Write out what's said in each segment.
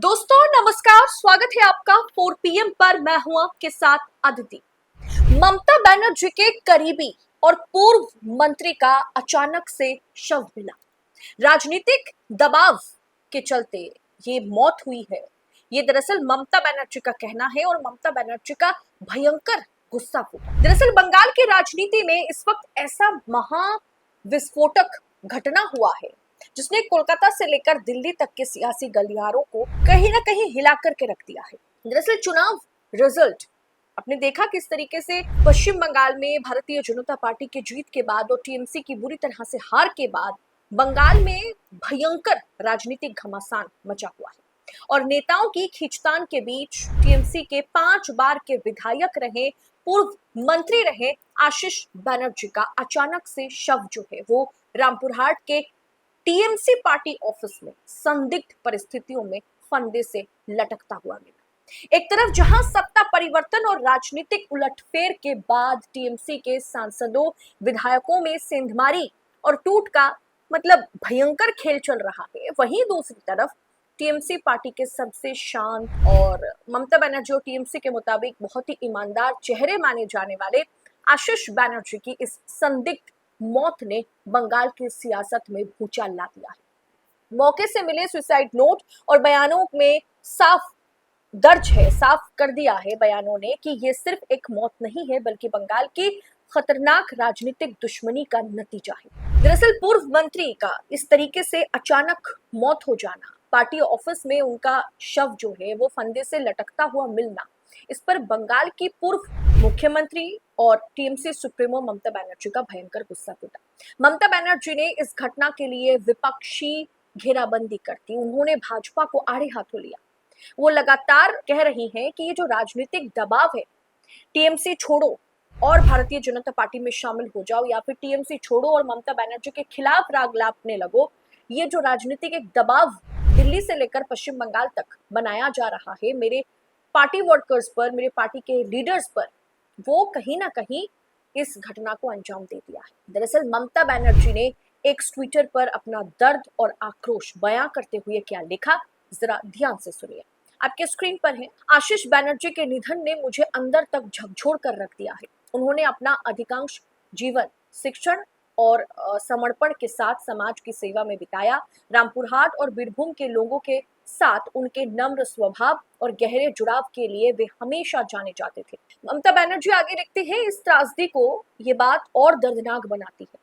दोस्तों नमस्कार, स्वागत है आपका 4 PM पर। मैं हूं आपके साथ अदिति। ममता बनर्जी के करीबी और पूर्व मंत्री का अचानक से शव मिला। राजनीतिक दबाव के चलते ये मौत हुई है। ये दरअसल ममता बनर्जी का कहना है और ममता बनर्जी का भयंकर गुस्सा फूटा। दरअसल बंगाल की राजनीति में इस वक्त ऐसा महा विस्फोटक घटना हुआ है जिसने कोलकाता से लेकर दिल्ली तक के सियासी गलियारों को कहीं ना कहीं हिला करके रख दिया है। दरअसल चुनाव रिजल्ट आपने देखा किस तरीके से पश्चिम बंगाल में भारतीय जनता पार्टी की जीत के बाद और टीएमसी की बुरी तरह से हार के बाद बंगाल में भयंकर राजनीतिक घमासान मचा हुआ है और नेताओं की खींचतान के बीच टीएमसी के 5 बार के विधायक रहे, पूर्व मंत्री रहे आशीष बनर्जी का अचानक से शव जो है वो रामपुरहाट के टीएमसी पार्टी ऑफिस में संदिग्ध परिस्थितियों में फंदे से लटकता हुआ मिला। एक तरफ जहां सत्ता परिवर्तन और राजनीतिक उलटफेर के बाद टीएमसी के सांसदों विधायकों में सेंधमारी और टूट का भयंकर खेल चल रहा है, वहीं दूसरी तरफ टीएमसी पार्टी के सबसे शांत और ममता बनर्जी और टीएमसी के मुताबिक बहुत ही ईमानदार चेहरे माने जाने वाले आशीष बनर्जी की इस संदिग्ध मौत ने बंगाल की सियासत में भूचाल ला दिया है। मौके से मिले सुसाइड नोट और बयानों में साफ कर दिया है बयानों ने कि ये सिर्फ एक मौत नहीं है बल्कि बंगाल की खतरनाक राजनीतिक दुश्मनी का नतीजा है। दरअसल पूर्व मंत्री का इस तरीके से अचानक मौत हो जाना, पार्टी ऑफिस में उनका शव जो है वो फंदे से लटकता हुआ मिलना, इस पर बंगाल की पूर्व मुख्यमंत्री और टीएमसी सुप्रीमो ममता बनर्जी का भयंकर गुस्सा फूटा। ममता बनर्जी ने इस घटना के लिए विपक्षी घेराबंदी कर दी। उन्होंने भाजपा को आड़े हाथों लिया। वो लगातार कह रही हैं कि ये जो राजनीतिक दबाव है, टीएमसी छोड़ो और भारतीय जनता पार्टी में शामिल हो जाओ या फिर टीएमसी छोड़ो और ममता बनर्जी के खिलाफ राग लापने लगो, ये जो राजनीतिक एक दबाव दिल्ली से लेकर पश्चिम बंगाल तक बनाया जा रहा है मेरे पार्टी वर्कर्स पर, मेरे पार्टी के लीडर्स पर, वो कहीं ना कहीं इस घटना को अंजाम दे दिया है। दरअसल ममता बनर्जी ने एक ट्विटर पर अपना दर्द और आक्रोश बयां करते हुए क्या लिखा, जरा ध्यान से सुनिए। आपके स्क्रीन पर है। आशीष बनर्जी के निधन ने मुझे अंदर तक झकझोर कर रख दिया है। उन्होंने अपना अधिकांश जीवन शिक्षण और समर्पण के साथ समाज की सेवा में बिताया। रामपुरहाट और बीरभूम के लोगों के साथ उनके नम्र स्वभाव और गहरे जुड़ाव के लिए वे हमेशा जाने जाते थे। ममता बनर्जी आगे लिखती है, इस त्रासदी को ये बात और दर्दनाक बनाती है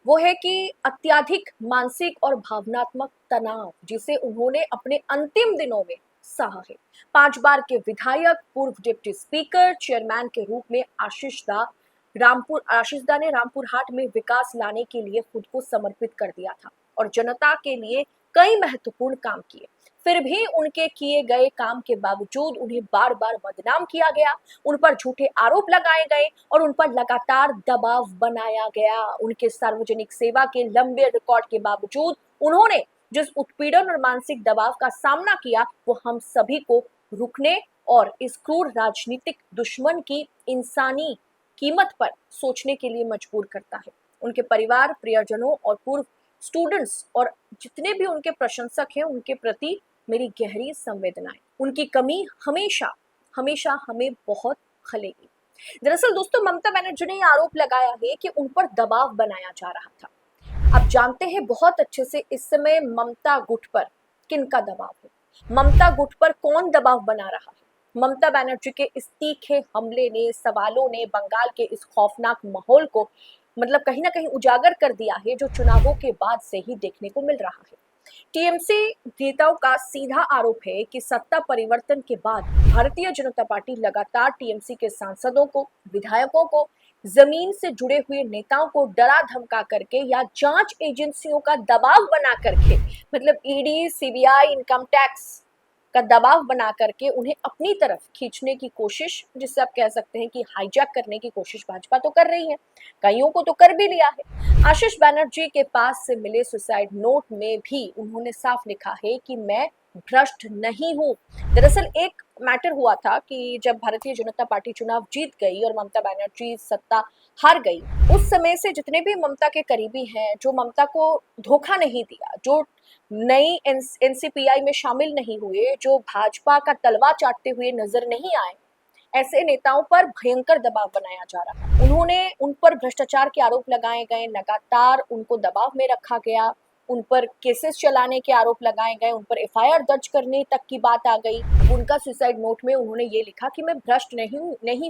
वो है कि अत्यधिक मानसिक और भावनात्मक तनाव जिसे उन्होंने अपने अंतिम दिनों में सहा है। 5 बार के विधायक, पूर्व डिप्टी स्पीकर, चेयरमैन के रूप में आशीष दा ने रामपुरहाट में विकास लाने के लिए खुद को समर्पित कर दिया था और जनता के लिए कई महत्वपूर्ण काम किए। फिर भी उनके किए गए काम के बावजूद उन्हें बार बार बदनाम किया गया, उन पर झूठे आरोप लगाए गए और उन पर लगातार दबाव बनाया गया। उनके सार्वजनिक सेवा के लंबे रिकॉर्ड के बावजूद उन्होंने जिस उत्पीड़न और मानसिक दबाव का सामना किया वो हम सभी को रुकने और इस क्रूर राजनीतिक दुश्मन की इंसानी कीमत पर सोचने के लिए मजबूर करता है। उनके परिवार, प्रियजनों और पूर्व स्टूडेंट्स और जितने भी उनके प्रशंसक हैं उनके प्रति मेरी गहरी संवेदनाएं। उनकी कमी हमेशा हमेशा हमें बहुत खलेगी। दरअसल दोस्तों ममता बनर्जी ने आरोप लगाया है कि उन पर दबाव बनाया जा रहा था। आप जानते हैं बहुत अच्छे से इस समय ममता गुट पर किनका दबाव है, ममता गुट पर कौन दबाव बना रहा है। ममता बनर्जी के इस तीखे हमले ने, सवालों ने बंगाल के इस खौफनाक माहौल को कहीं ना कहीं उजागर कर दिया है जो चुनावों के बाद से ही देखने को मिल रहा है। टीएमसी नेताओं का सीधा आरोप है कि सत्ता परिवर्तन के बाद भारतीय जनता पार्टी लगातार टीएमसी के सांसदों को, विधायकों को, जमीन से जुड़े हुए नेताओं को डरा धमका करके या जांच एजेंसियों का दबाव बना करके ईडी, सीबीआई, इनकम टैक्स का दबाव बना करके उन्हें अपनी तरफ खींचने की कोशिश, जिससे आप कह सकते हैं कि हाईजैक करने की कोशिश भाजपा तो कर रही है, कईयों को तो कर भी लिया है। आशीष बनर्जी के पास से मिले सुसाइड नोट में भी उन्होंने साफ लिखा है कि मैं भ्रष्ट नहीं हूं। दरअसल एक मैटर हुआ था कि जब भारतीय जनता पार्टी चुनाव जीत गई और ममता बनर्जी सत्ता हार गई, उस समय से जितने भी ममता के करीबी हैं, जो ममता को धोखा नहीं दिया, जो नई एनसीपीआई में शामिल नहीं हुए, जो भाजपा का तलवा चाटते हुए नजर नहीं आए, ऐसे नेताओं पर भयंकर दबाव बनाया जा रहा है। उन्होंने उन पर भ्रष्टाचार के आरोप लगाए गए, लगातार उनको दबाव में रखा गया, उन पर केसेस चलाने के आरोप लगाए गए, उन पर एफआईआर दर्ज करने तक की बात आ गई। उनका सुसाइड नोट में उन्होंने ये लिखा कि मैं भ्रष्ट नहीं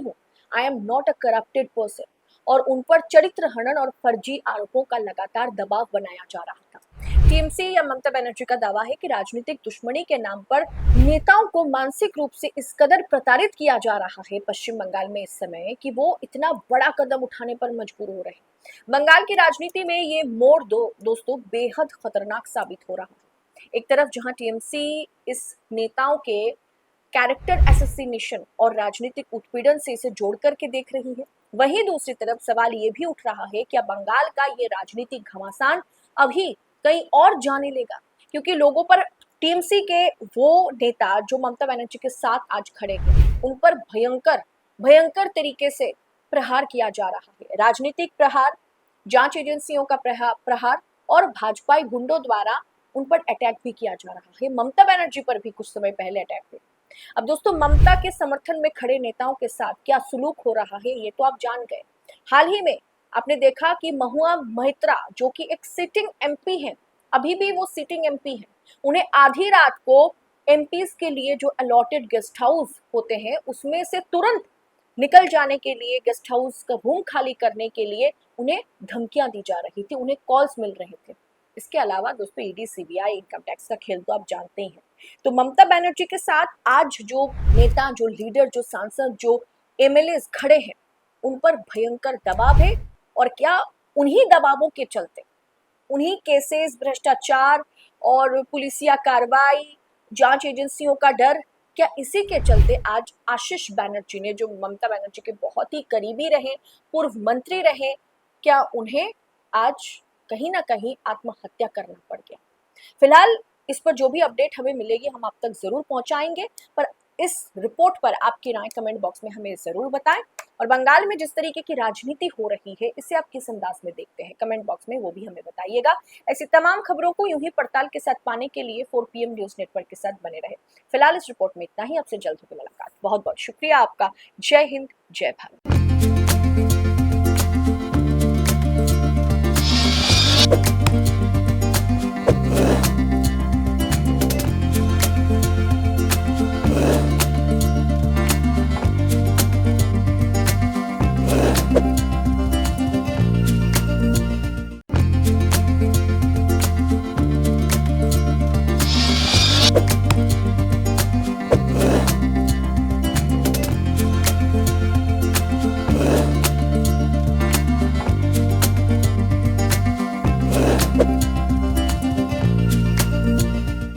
हूँ, I am not a corrupted person. और उन पर चरित्र हनन और फर्जी आरोपों का लगातार दबाव बनाया जा रहा था। टीएमसी या ममता बनर्जी का दावा है कि राजनीतिक दुश्मनी के नाम पर नेताओं को मानसिक रूप से इस कदर प्रताड़ित किया जा रहा है पश्चिम बंगाल में इस समय कि वो इतना बड़ा कदम उठाने पर मजबूर हो रहे हैं। बंगाल की राजनीति में ये मोड़ दोस्तों बेहद खतरनाक साबित हो रहा है। एक तरफ जहां टीएमसी इस नेताओं के कैरेक्टर असैसिनेशन और राजनीतिक उत्पीड़न से इसे जोड़ करके देख रही है, वहीं दूसरी तरफ सवाल ये भी उठ रहा है कि बंगाल का ये राजनीतिक घमासान अभी कहीं और जाने लेगा, क्योंकि लोगों पर टीएमसी के वो नेता जो ममता बनर्जी के साथ आज खड़े हैं, उन पर भयंकर भयंकर तरीके से प्रहार किया जा रहा है। राजनीतिक प्रहार, जांच एजेंसियों का प्रहार और भाजपाई गुंडों द्वारा उन पर अटैक भी किया जा रहा है। ममता बनर्जी पर भी कुछ समय पहले अटैक हुआ। अब दोस्तों, ममता के समर्थन में खड़े नेताओं के साथ क्या सुलूक हो रहा है ये तो आप जान गए। हाल ही में आपने देखा कि महुआ मोइत्रा जो कि एक सिटिंग एमपी है, अभी भी वो सिटिंग एमपी है, उन्हें आधी रात को एमपीज के लिए जो अलॉटेड गेस्ट हाउस होते हैं उसमें से तुरंत निकल जाने के लिए, गेस्ट हाउस का रूम खाली करने के लिए उन्हें धमकियां दी जा रही थी, उन्हें कॉल्स मिल रहे थे। इसके अलावा दोस्तों ईडी सीबीआई इनकम टैक्स का खेल तो आप जानते ही हैं। तो ममता बनर्जी के साथ आज जो नेता, जो लीडर, जो सांसद, जो एमएलए खड़े हैं, उन पर भयंकर दबाव है। और क्या उन्हीं दबावों के चलते, उन्हीं केसेस, भ्रष्टाचार और पुलिसिया कार्रवाई, जांच एजेंसियों का डर, क्या इसी के चलते आज आशीष बनर्जी ने, जो ममता बनर्जी के बहुत ही करीबी रहे, पूर्व मंत्री रहे, क्या उन्हें आज कहीं ना कहीं आत्महत्या करना पड़ गया? फिलहाल इस पर जो भी अपडेट हमें मिलेगी हम आप तक जरूर पहुंचाएंगे, पर इस रिपोर्ट पर आपकी राय कमेंट बॉक्स में हमें जरूर बताएं। और बंगाल में जिस तरीके की राजनीति हो रही है, इसे आप किस अंदाज में देखते हैं, कमेंट बॉक्स में वो भी हमें बताइएगा। ऐसी तमाम खबरों को यूं ही पड़ताल के साथ पाने के लिए 4PM न्यूज नेटवर्क के साथ बने रहे। फिलहाल इस रिपोर्ट में इतना ही, आपसे जल्द होगी मुलाकात। बहुत बहुत शुक्रिया आपका। जय हिंद, जय भारत।